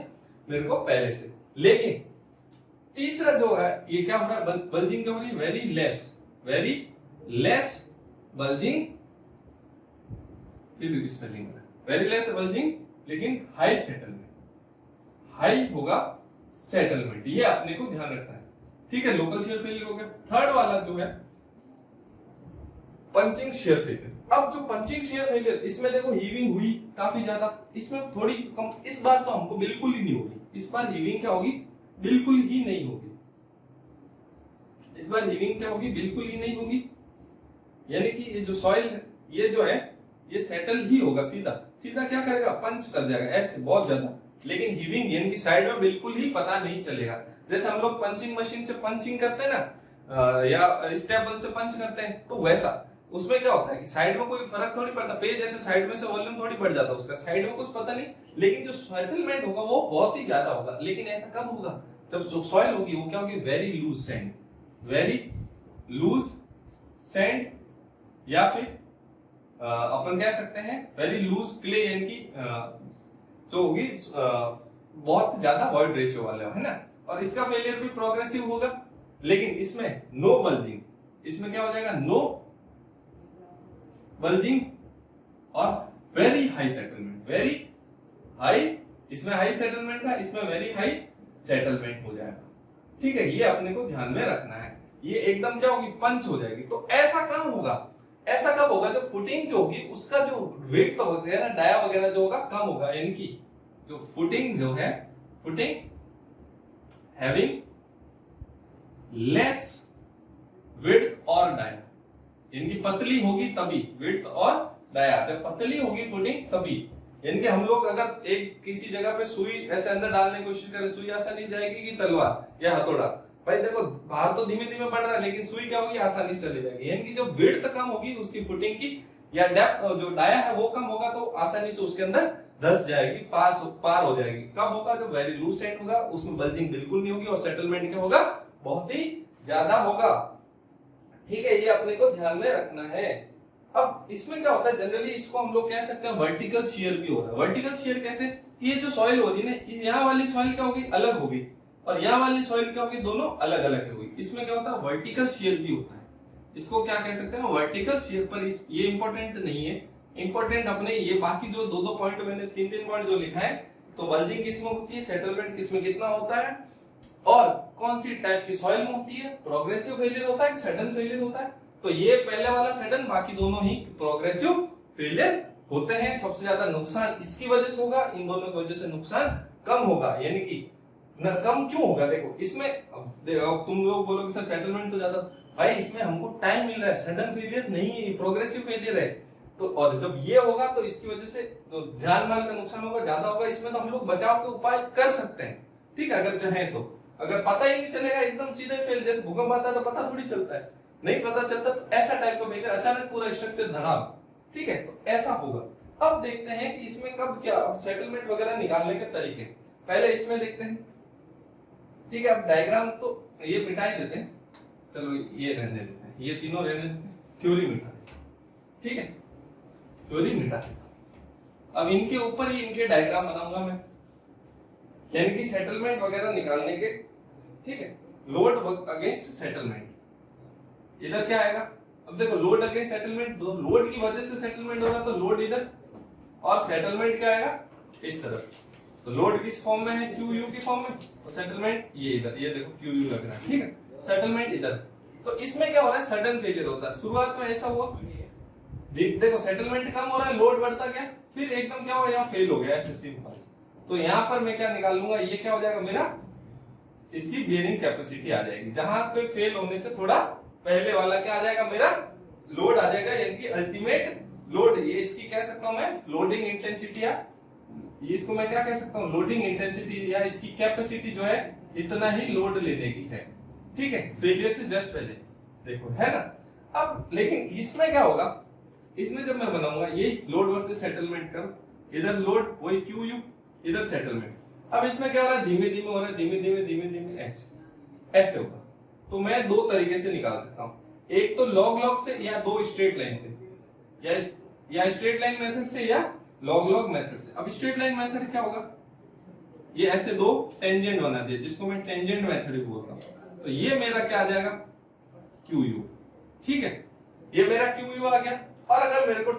मेरे को पहले से। लेकिन तीसरा जो है, ये क्या हो रहा है, बल्जिंग क्या हो रही है, वेरी लेस बल्जिंग, फिर स्पेलिंग वेरी लेस बल्जिंग लेकिन हाई सेटलमेंट, हाई होगा सेटलमेंट, ये अपने को ध्यान रखना है। ठीक है, लोकल शियर फेलियर हो गया। थर्ड वाला जो है पंचिंग शियर फेलियर। अब जो पंचिंग शियर फेलियर, इसमें देखो हीविंग हुई काफी ज्यादा, इसमें थोड़ी कम, इस बार तो हमको बिल्कुल ही नहीं होगी, इस बार हीविंग क्या होगी, बिल्कुल ही नहीं होगी, इस बार हीविंग क्या होगी, बिल्कुल ही नहीं होगी। यानी कि ये जो सॉइल है, ये जो है ये सेटल ही होगा, सीधा सीधा क्या करेगा, पंच कर जाएगा ऐसे बहुत ज्यादा, लेकिन हीविंग यानी कि साइड में बिल्कुल ही पता नहीं चलेगा। जैसे हम लोग पंचिंग मशीन से पंचिंग करते हैं ना, या स्टेपल से पंच करते हैं, तो वैसा उसमें क्या होता है कि साइड में कोई फर्क थोड़ी पड़ता, पेज ऐसे साइड में से वॉल्यूम थोड़ी बढ़ जाता है उसका, साइड में कुछ पता नहीं, लेकिन जो सेटलमेंट होगा वो बहुत ही ज्यादा होगा। लेकिन ऐसा कब होगा, जब जो सॉइल होगी वो क्या होगी, very loose sand, very loose sand, या फिर अपन कह सकते हैं वेरी लूज क्ले, यानी कि जो होगी बहुत ज्यादा वॉइड रेशियो वाले, है ना। और इसका फेलियर भी प्रोग्रेसिव होगा, लेकिन इसमें नो बल्जिंग, इसमें क्या हो जाएगा, नो बल्जिंग और very high settlement, very high, इसमें हाई सेटलमेंट था, इसमें वेरी हाई सेटलमेंट हो जाएगा। ठीक है, ये अपने को ध्यान में रखना है, ये एकदम क्या होगी, पंच हो जाएगी। तो ऐसा कहां होगा, ऐसा कब होगा, जब फुटिंग जो होगी उसका जो वेट तो वगैरह डाया वगैरह जो होगा कम होगा, यानी कि जो फुटिंग जो है, फुटिंग हैविंग लेस विड्थ और डाया, यानी कि पतली होगी तभी, विड्थ और डाया, जब पतली होगी फुटिंग तभी। यानी कि हम लोग अगर एक किसी जगह पे सुई ऐसे अंदर डालने की कोशिश करें, सुई आसानी जाएगी कि तलवार या हथौड़ा, भाई देखो बाहर तो धीमे धीमे बढ़ रहा है, लेकिन सुई क्या होगी, आसानी से चली जाएगी। यानी कि जो विड्थ कम होगी उसकी फुटिंग की, या डेप्थ जो डाया है वो कम होगा, तो आसानी से उसके अंदर धस जाएगी, पार हो जाएगी। कब होगा, जब वेरी लूज सैंड होगा, उसमें बल्जिंग बिल्कुल नहीं होगी और सेटलमेंट क्या होगा, बहुत ही ज्यादा होगा। ठीक है, ये अपने को ध्यान में रखना है। अब इसमें क्या होता है, जनरली इसको हम लोग कह सकते हैं वर्टिकल शियर भी हो रहा है। वर्टिकल शियर कैसे, ये जो सॉइल होगी ना, यहाँ वाली सॉइल क्या होगी, अलग होगी, और यहाँ वाली सॉइल क्या होगी, दोनों अलग अलग होगी। इसमें क्या होता है, वर्टिकल शियर भी होता है। इसको क्या कह सकते हैं, वर्टिकल शियर पर ये इंपॉर्टेंट नहीं है, इंपॉर्टेंट अपने ये बाकी जो दो दो पॉइंट मैंने तीन पॉइंट जो लिखा है, तो बल्जिंग किस में होती है, सेटलमेंट किस में कितना होता है, और कौन सी टाइप की सॉइल में होती है, प्रोग्रेसिव फेलियर होता है, सडन फेलियर होता है। तो ये पहले वाला सडन, बाकी दोनों ही प्रोग्रेसिव फेलियर होते हैं। सबसे ज्यादा नुकसान इसकी वजह से होगा, इन दोनों की वजह से नुकसान कम होगा। यानी कि कम क्यों होगा, देखो इसमें अब तुम लोग बोलोगे सर सेटलमेंट तो ज्यादा, भाई इसमें हमको टाइम मिल रहा है, सडन फेलियर नहीं है, प्रोग्रेसिव फेलियर है। तो और जब ये होगा तो इसकी वजह से तो जान माल का नुकसान होगा, ज्यादा होगा। इसमें तो हम लोग बचाव के उपाय कर सकते हैं, ठीक है, अगर चाहे तो। अगर पता ही नहीं चलेगा, एकदम सीधे फेल, जैसे भूकंप आता है तो पता थोड़ी चलता है, नहीं पता चलता, तो ऐसा टाइप का फेलियर, अचानक पूरा स्ट्रक्चर धड़ाम, ठीक है, तो ऐसा होगा। अब देखते हैं कि इसमें कब क्या सेटलमेंट वगैरह निकालने के तरीके, पहले इसमें देखते हैं, ठीक है। अब डायग्राम तो ये मिटा ही देते हैं, चलो ये रहने देते हैं, ये तीनों रहने देते हैं, थ्योरी मिटा देते हैं, ठीक है, थ्योरी मिटा देते हैं। अब इनके ऊपर ही इनके डायग्राम बनाऊंगा मैं, यानी कि सेटलमेंट वगैरह निकालने के, ठीक है। लोड अगेंस्ट सेटलमेंट इधर क्या आएगा, अब देखो लोड अगेंस्ट सेटलमेंट, दो लोड की वजह से सेटलमेंट होगा, तो लोड इधर, और सेटलमेंट क्या आएगा इस तरफ। तो लोड किस फॉर्म में है, क्यू यू की फॉर्म में, और सेटलमेंट ये इधर, ये देखो क्यू यू लग रहा है, ठीक है, सेटलमेंट इधर। तो इसमें क्या हो रहा है, सडन फेलियर होता है। शुरुआत में ऐसा हुआ, देखो सेटलमेंट कम हो रहा है, लोड बढ़ता गया, फिर एकदम क्या हुआ, यहाँ फेल हो गया, ऐसे सिंपल। तो यहाँ पर मैं क्या निकाल लूंगा, ये क्या हो जाएगा मेरा, इसकी बियरिंग कैपेसिटी आ जाएगी। जहां पे फेल होने से थोड़ा पहले वाला क्या आ जाएगा, मेरा लोड आ जाएगा, यानी कि अल्टीमेट लोड। ये इसकी कह सकता हूं मैं लोडिंग इंटेंसिटी, या इसको मैं क्या कह सकता हूं, लोडिंग इंटेंसिटी, या इसकी कैपेसिटी जो है इतना ही लोड लेने की है, ठीक है, फेलियर से जस्ट पहले, देखो है ना। अब लेकिन इसमें क्या होगा, इसमें जब मैं बनाऊंगा ये लोड वर्सेस सेटलमेंट कर, इधर लोड वही क्यू यू, इधर सेटलमेंट। अब इसमें क्या हो रहा है, धीमे धीमे हो रहा है, धीमे धीमे ऐसे होगा। तो मैं दो तरीके से निकाल सकता हूं, एक तो लॉग से, या दो स्ट्रेट लाइन से, या स्ट्रेट लाइन मेथड से, या लॉग मेथड से। अब स्ट्रेट लाइन मेथड क्या होगा, ये ऐसे दो टेंजेंट बना दिए, जिसको मैं टेंजेंट मेथड भी बोलता हूं। तो ये मेरा क्या आ जाएगा, क्यू यू, ठीक है, ये मेरा क्यू यू आ गया। और अगर मेरे को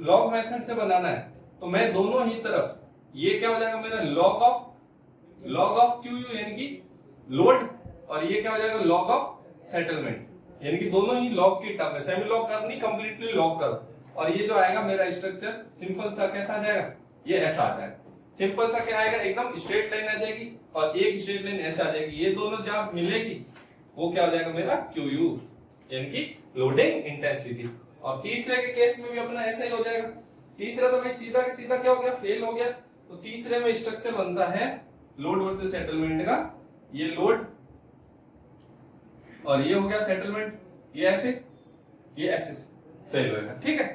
लॉग मेथड से बनाना है, तो मैं दोनों ही तरफ, ये क्या हो जाएगा मेरा लॉग ऑफ क्यू यू, यानी कि लोड, और ये क्या हो जाएगा लॉग ऑफ सेटलमेंट, यानी कि दोनों ही लॉग की टर्म है, सेमी लॉग कर्व नहीं, कंप्लीटली लॉग कर्व। और ये जो आएगा मेरा स्ट्रक्चर सिंपल सा कैसा आ जाएगा, ये ऐसा आ जाएगा। सिंपल सा क्या आएगा, एकदम स्ट्रेट लाइन आ जाएगी, और एक स्ट्रेट लाइन ऐसा आ जाएगी। ये दोनों जहां मिलेगी वो क्या हो जाएगा मेरा क्यू यू, यानी कि लोडिंग इंटेंसिटी। और तीसरे के केस में भी अपना ऐसा ही हो जाएगा। तीसरा तो भाई सीधा के सीधा क्या हो गया, फेल हो गया। तो तीसरे में स्ट्रक्चर बनता है लोड वर्सेस सेटलमेंट का, ये लोड और ये हो गया सेटलमेंट, ये ऐसे फेल होगा, ठीक है।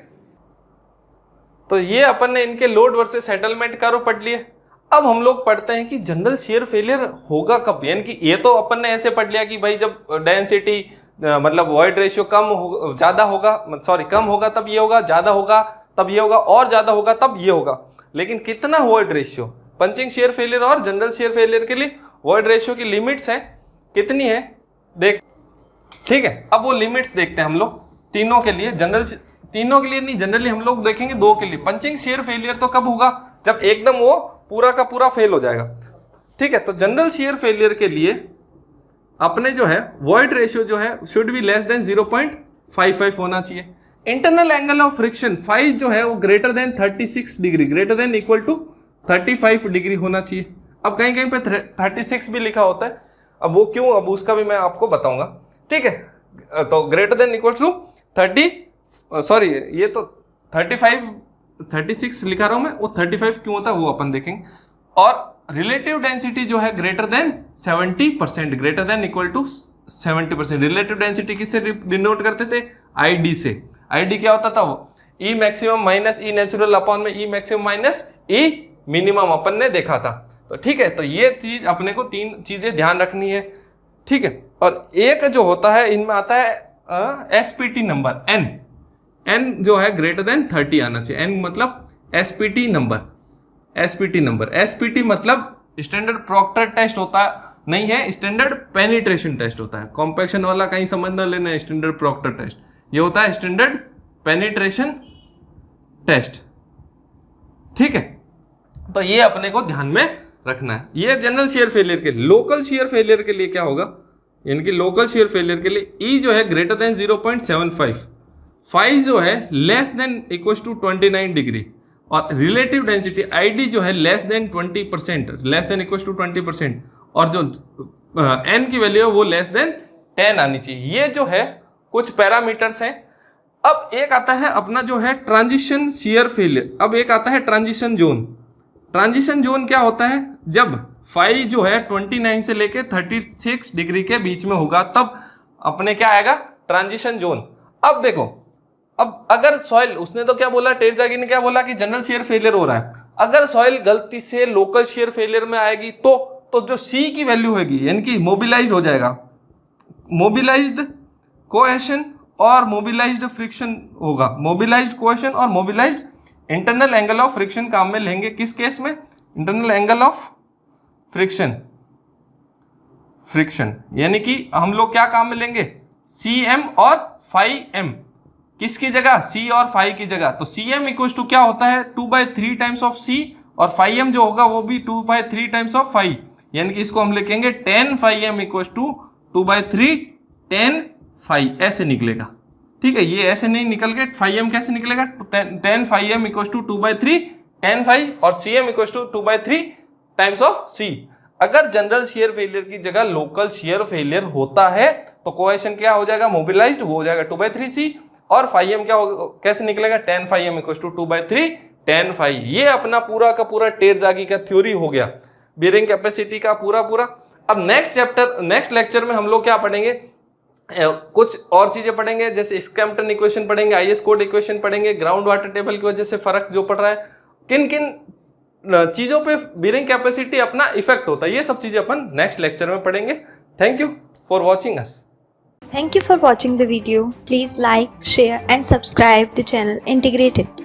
तो ये अपन ने इनके लोड वर्सेस सेटलमेंट कर्व पढ़ लिए। अब हम लोग पढ़ते हैं कि जनरल शियर फेलियर होगा कब, यानी कि ये तो अपन ने ऐसे पढ़ लिया कि भाई जब डेंसिटी मतलब वॉइड रेशियो कम होगा तब ये होगा, ज्यादा होगा तब ये होगा, और ज्यादा होगा तब ये होगा। लेकिन कितना void ratio, punching shear failure और जनरल शियर फेलियर के लिए वॉइड रेशियो की लिमिट्स है, कितनी है देख, ठीक है। अब वो लिमिट्स देखते हैं हम लोग तीनों के लिए, जनरली हम लोग देखेंगे दो के लिए। पंचिंग शियर फेलियर तो कब होगा, जब एकदम वो पूरा का पूरा फेल हो जाएगा, ठीक है। तो जनरल शियर फेलियर के लिए अपने जो है वॉइड रेशियो जो है शुड बी लेस देन 0.55 होना चाहिए। Internal angle of friction phi जो है वो greater than 36 degree, greater than equal to 35 degree होना चाहिए। अब कहीं कहीं पे 36 भी लिखा होता है, अब वो क्यों, अब उसका भी मैं आपको बताऊंगा, ठीक है। तो ग्रेटर देन इक्वल टू 36 लिखा रहा हूं मैं, वो 35 क्यों होता है वो अपन देखेंगे। और रिलेटिव डेंसिटी जो है greater than 70%, greater than equal to 70%। Relative density किससे डिनोट करते थे, आईडी से। आईडी क्या होता था वो, e maximum minus e natural upon में e maximum minus e minimum अपन ने देखा था। तो ठीक है, तो ये चीज अपने को तीन चीजें ध्यान रखनी है, ठीक है। और एक जो होता है इनमें आता है एसपीटी नंबर, एन जो है ग्रेटर देन 30 आना चाहिए। एन मतलब एसपीटी नंबर, एसपीटी मतलब स्टैंडर्ड प्रॉक्टर टेस्ट होता नहीं है, स्टैंडर्ड पेनिट्रेशन टेस्ट होता है। कॉम्पैक्शन वाला कहीं समझ ना लेना, स्टैंडर्ड प्रॉक्टर टेस्ट ये होता है स्टैंडर्ड पेनिट्रेशन टेस्ट। ठीक है, तो ये अपने को ध्यान में रखना है। ये जनरल शेयर फेलियर के। लोकल शेयर फेलियर के लिए क्या होगा, यानी कि लोकल शेयर फेलियर के लिए ई जो है ग्रेटर देन 0.75, फाई जो है less than equal to 29 degree, और रिलेटिव डेंसिटी आईडी जो है less than 20%, less than equal to 20%, और जो एन की वैल्यू है वो लेस देन 10 आनी चाहिए। ये जो है कुछ पैरामीटर्स हैं। अब एक आता है अपना जो है ट्रांजिशन शेयर फेलियर। अब एक आता है ट्रांजिशन जोन। ट्रांजिशन जोन क्या होता है, जब फाई जो है 29 से लेके 36 डिग्री के बीच में होगा तब अपने क्या आएगा, ट्रांजिशन जोन। अब देखो, अब अगर सॉइल, उसने तो क्या बोला, टेरजागी ने क्या बोला कि जनरल शेयर फेलियर हो रहा है। अगर सॉइल गलती से लोकल शेयर फेलियर में आएगी तो जो सी की वैल्यू होगी, यानी कि मोबिलाइज्ड हो जाएगा, मोबिलाइज्ड कोहेशन और मोबिलाइज्ड फ्रिक्शन होगा। मोबिलाइज्ड कोहेशन और mobilised internal angle of friction काम में लेंगे। किस केस में, इंटरनल एंगल ऑफ फ्रिक्शन, यानी कि हम लोग क्या काम में लेंगे, सी एम और फाई एम। किसकी जगह, सी और फाई की जगह। तो सी एम इक्वल टू क्या होता है, 2/3 टाइम्स ऑफ सी, और फाई एम जो होगा वो भी 2/3 टाइम्स ऑफ फाई, यानी कि इसको हम लिखेंगे 10 phi M equal to 2/3 10 phi, ऐसे निकलेगा। ठीक है, ये ऐसे नहीं निकल के फाई एम कैसे निकलेगा, 10 phi M equal to 2/3 10 phi, और C M equal to 2/3 times of C. अगर जनरल शेयर फेलियर की जगह लोकल शेयर फेलियर होता है तो कोहेशन क्या हो जाएगा, मोबिलाइज्ड, वो हो जाएगा 2/3 सी, और फाई एम क्या हो, कैसे निकलेगा, 10 phi M equal to 2/3 10 phi. ये अपना पूरा का पूरा टेरजागी का थ्योरी हो गया, बेयरिंग कैपेसिटी का पूरा। अब नेक्स्ट लेक्चर में हम लोग क्या पढ़ेंगे, कुछ और चीजें पढ़ेंगे, जैसे स्कैम्पटन इक्वेशन पढ़ेंगे, आईएस कोड इक्वेशन पढ़ेंगे, ग्राउंड वाटर टेबल की वजह से फर्क जो पड़ रहा है, किन किन चीजों पे बेयरिंग कैपेसिटी अपना इफेक्ट होता है, ये सब चीजें अपन नेक्स्ट लेक्चर में पढ़ेंगे। Thank you for watching us. Thank you for watching the video. Please like, share and subscribe the channel Integrated.